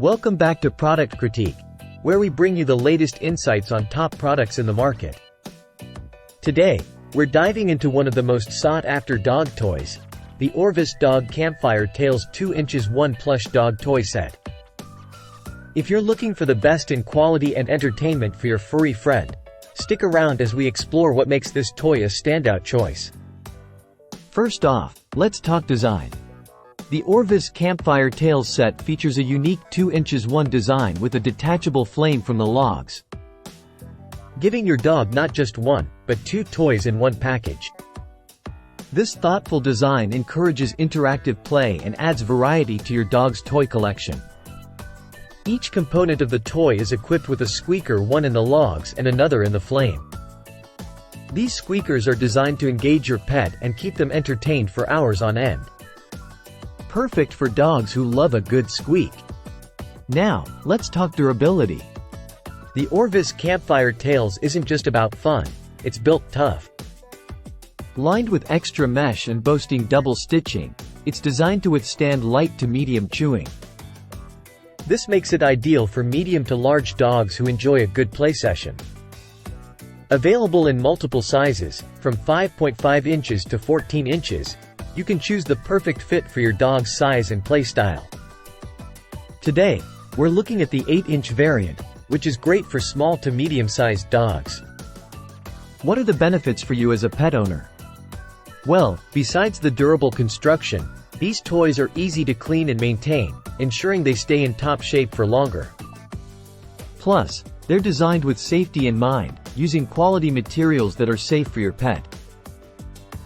Welcome back to Product Critique, where we bring you the latest insights on top products in the market. Today, we're diving into one of the most sought-after dog toys, the Orvis Dog Campfire Tails 2 inches 1 plush dog toy set. If you're looking for the best in quality and entertainment for your furry friend, stick around as we explore what makes this toy a standout choice. First off, let's talk design. The Orvis Campfire Tails set features a unique 2 inches 1 design with a detachable flame from the logs, giving your dog not just one, but two toys in one package. This thoughtful design encourages interactive play and adds variety to your dog's toy collection. Each component of the toy is equipped with a squeaker, one in the logs and another in the flame. These squeakers are designed to engage your pet and keep them entertained for hours on end. Perfect for dogs who love a good squeak. Now, let's talk durability. The Orvis Campfire Tails isn't just about fun, it's built tough. Lined with extra mesh and boasting double stitching, it's designed to withstand light to medium chewing. This makes it ideal for medium to large dogs who enjoy a good play session. Available in multiple sizes, from 5.5 inches to 14 inches, you can choose the perfect fit for your dog's size and play style. Today, we're looking at the 8-inch variant, which is great for small to medium-sized dogs. What are the benefits for you as a pet owner? Well, besides the durable construction, these toys are easy to clean and maintain, ensuring they stay in top shape for longer. Plus, they're designed with safety in mind, using quality materials that are safe for your pet.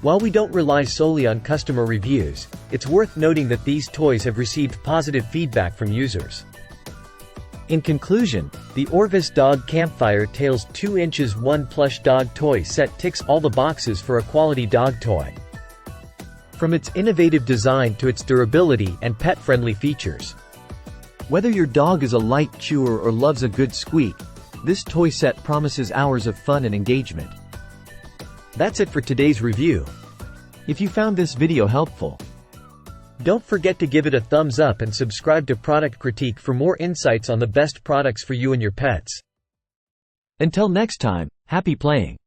While we don't rely solely on customer reviews, it's worth noting that these toys have received positive feedback from users. In conclusion, the Orvis Dog Campfire Tails 2 inches 1 plush dog toy set ticks all the boxes for a quality dog toy. From its innovative design to its durability and pet-friendly features. Whether your dog is a light chewer or loves a good squeak, this toy set promises hours of fun and engagement. That's it for today's review. If you found this video helpful, don't forget to give it a thumbs up and subscribe to Product Critique for more insights on the best products for you and your pets. Until next time, happy playing!